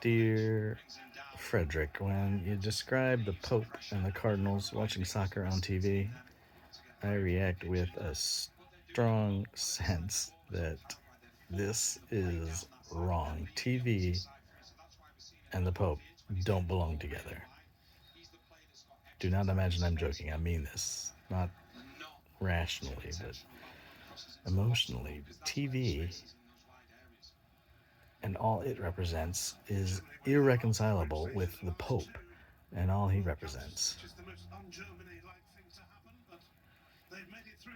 Dear Frederick, when you describe the Pope and the Cardinals watching soccer on TV, I react with a strong sense that this is wrong. TV and the Pope don't belong together. Do not imagine I'm joking. I mean this. Not rationally, but emotionally. TV and all it represents is irreconcilable with the Pope and all he represents.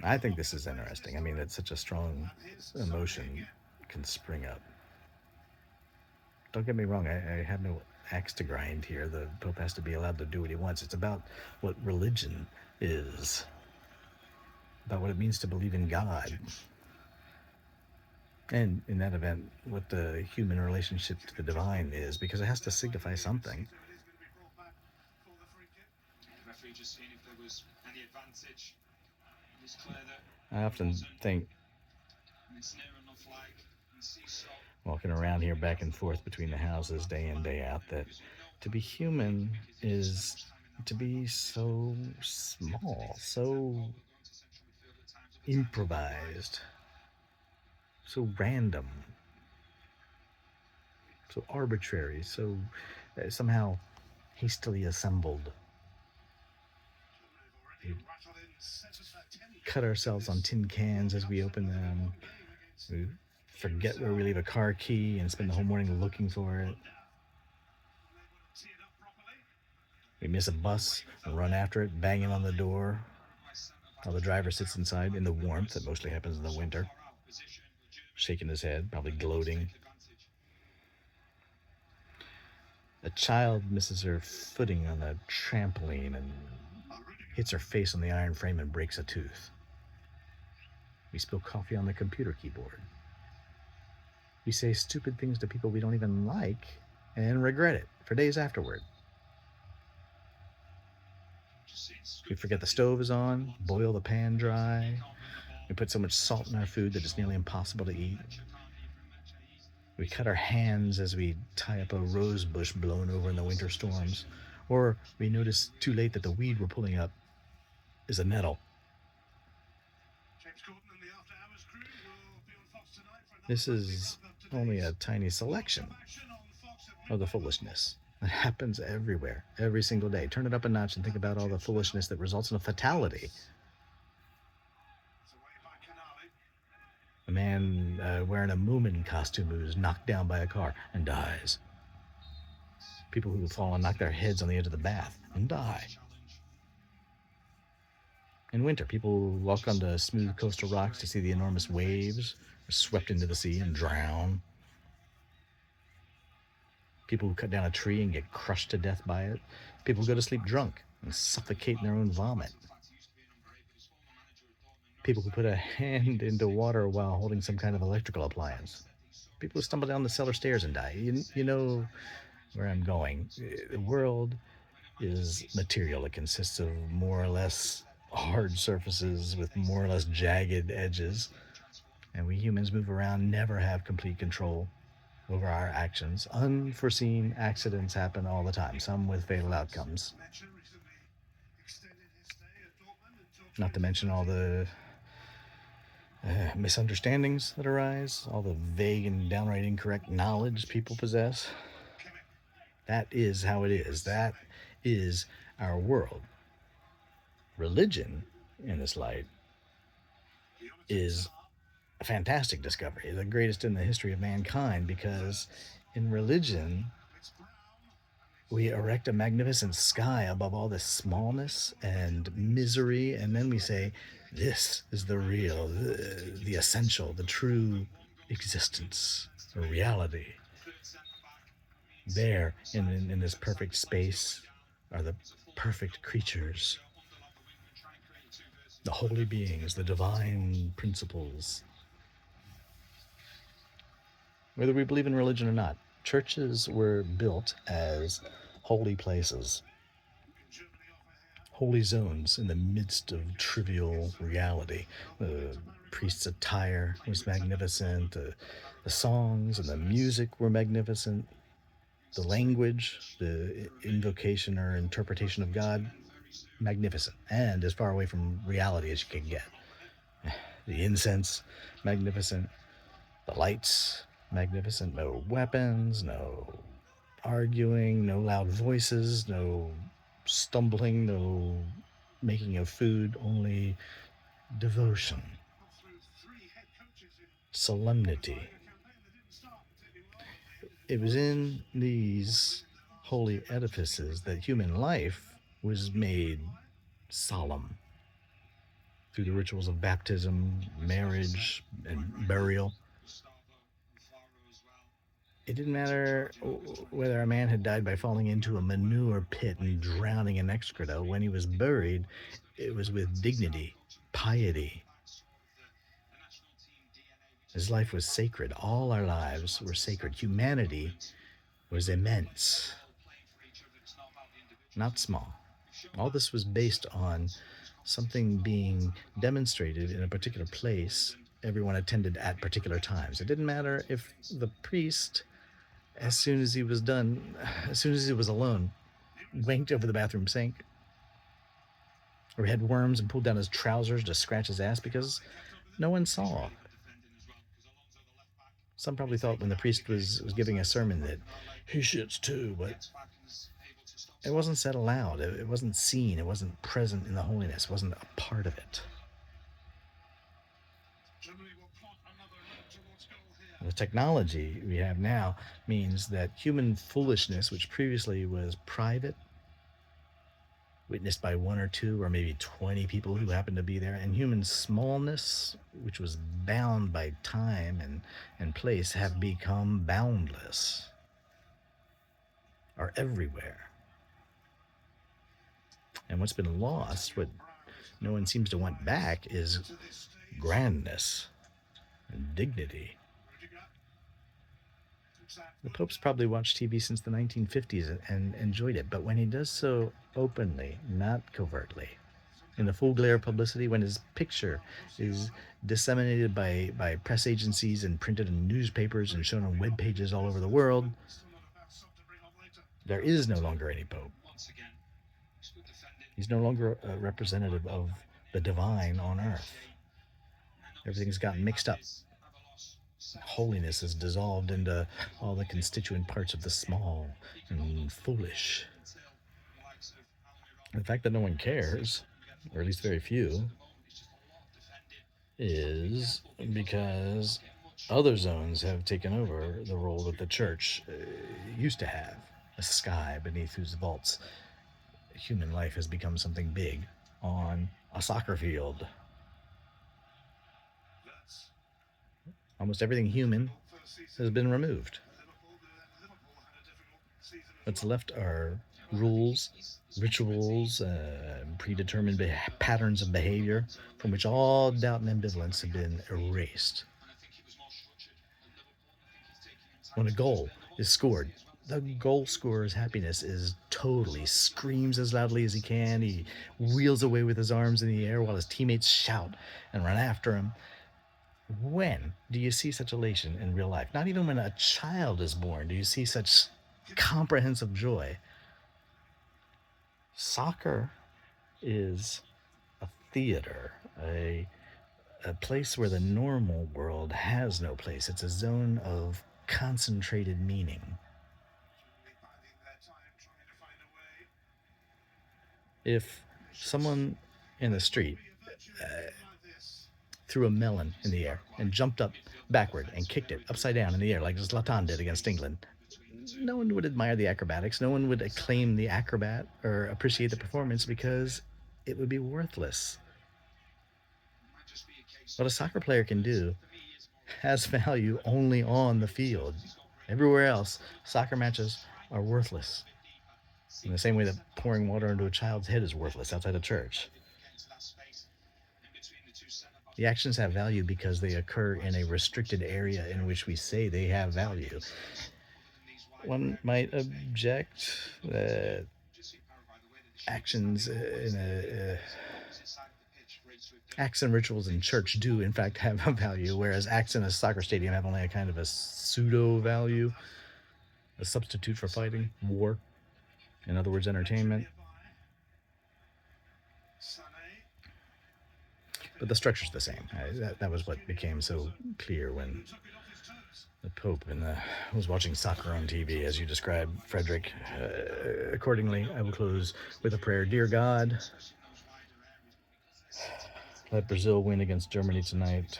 I think this is interesting. I mean, that such a strong emotion can spring up. Don't get me wrong, I have no axe to grind here. The Pope has to be allowed to do what he wants. It's about what religion is, about what it means to believe in God. And in that event, what the human relationship to the divine is, because it has to signify something. I often think, walking around here back and forth between the houses day in, day out, that to be human is to be so small, so improvised, so random, so arbitrary, so somehow hastily assembled. We cut ourselves on tin cans as we open them. We forget where we leave a car key and spend the whole morning looking for it. We miss a bus and run after it, banging on the door while the driver sits inside in the warmth that mostly happens in the winter, shaking his head, probably gloating. A child misses her footing on a trampoline and hits her face on the iron frame and breaks a tooth. We spill coffee on the computer keyboard. We say stupid things to people we don't even like and regret it for days afterward. We forget the stove is on, boil the pan dry. We put so much salt in our food that it's nearly impossible to eat. We cut our hands as we tie up a rose bush blown over in the winter storms. Or we notice too late that the weed we're pulling up is a nettle. This is only a tiny selection of the foolishness that happens everywhere, every single day. Turn it up a notch and think about all the foolishness that results in a fatality. A man wearing a Moomin costume who's knocked down by a car and dies. People who fall and knock their heads on the edge of the bath and die. In winter, people walk onto smooth coastal rocks to see the enormous waves swept into the sea and drown. People who cut down a tree and get crushed to death by it. People who go to sleep drunk and suffocate in their own vomit. People who put a hand into water while holding some kind of electrical appliance. People who stumble down the cellar stairs and die. You know where I'm going. The world is material. It consists of more or less hard surfaces with more or less jagged edges. And we humans move around, never have complete control over our actions. Unforeseen accidents happen all the time, some with fatal outcomes. Not to mention all the misunderstandings that arise, all the vague and downright incorrect knowledge people possess. That is how it is. That is our world. Religion, in this light, is a fantastic discovery, the greatest in the history of mankind, because in religion, we erect a magnificent sky above all this smallness and misery, and then we say, this is the real, the essential, the true existence, or reality. There, in this perfect space, are the perfect creatures, the holy beings, the divine principles. Whether we believe in religion or not, churches were built as holy places, holy zones in the midst of trivial reality. The priest's attire was magnificent, the songs and the music were magnificent, The language, the invocation or interpretation of God, magnificent, and as far away from reality as you can get. The incense, magnificent. The lights, magnificent. No weapons, no arguing, no loud voices, no stumbling, no making of food, only devotion, solemnity. It was in these holy edifices that human life was made solemn through the rituals of baptism, marriage, and burial. It didn't matter whether a man had died by falling into a manure pit and drowning in excreta. When he was buried, it was with dignity, piety. His life was sacred. All our lives were sacred. Humanity was immense, not small. All this was based on something being demonstrated in a particular place. Everyone attended at particular times. It didn't matter if the priest, as soon as he was done, as soon as he was alone, wanked over the bathroom sink, or had worms and pulled down his trousers to scratch his ass, because no one saw. Some probably thought when the priest was giving a sermon that he shits too, but it wasn't said aloud. It wasn't seen. It wasn't present in the holiness. It wasn't a part of it. The technology we have now means that human foolishness, which previously was private, witnessed by one or two or maybe 20 people who happened to be there, and human smallness, which was bound by time and place, have become boundless, are everywhere. And what's been lost, what no one seems to want back, is grandness and dignity. The Pope's probably watched TV since the 1950s and enjoyed it, but when he does so openly, not covertly, in the full glare of publicity, when his picture is disseminated by press agencies and printed in newspapers and shown on web pages all over the world, there is no longer any Pope. He's no longer a representative of the divine on earth. Everything's gotten mixed up. Holiness is dissolved into all the constituent parts of the small and foolish. The fact that no one cares, or at least very few, is because other zones have taken over the role that the church used to have, a sky beneath whose vaults human life has become something big on a soccer field. Almost everything human has been removed. What's left are rules, rituals, predetermined patterns of behavior from which all doubt and ambivalence have been erased. When a goal is scored, the goal scorer's happiness is totally, screams as loudly as he can. He wheels away with his arms in the air while his teammates shout and run after him. When do you see such elation in real life? Not even when a child is born do you see such comprehensive joy. Soccer is a theater, a place where the normal world has no place. It's a zone of concentrated meaning. If someone in the street threw a melon in the air and jumped up backward and kicked it upside down in the air like Zlatan did against England, no one would admire the acrobatics. No one would acclaim the acrobat or appreciate the performance because it would be worthless. What a soccer player can do has value only on the field. Everywhere else, soccer matches are worthless. In the same way that pouring water into a child's head is worthless outside a church. The actions have value because they occur in a restricted area in which we say they have value. One might object that actions acts and rituals in church do in fact have a value, whereas acts in a soccer stadium have only a kind of a pseudo value. a substitute for fighting, war. In other words, entertainment. But the structure's the same. That was what became so clear when the Pope was watching soccer on TV, as you described, Frederick. Accordingly, I will close with a prayer. Dear God, let Brazil win against Germany tonight.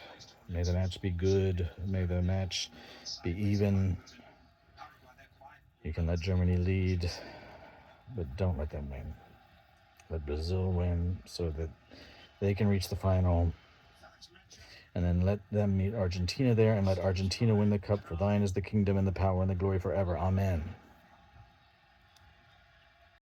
May the match be good. May the match be even. You can let Germany lead, but don't let them win. Let Brazil win so that they can reach the final. And then let them meet Argentina there, and let Argentina win the cup, for thine is the kingdom and the power and the glory forever. Amen.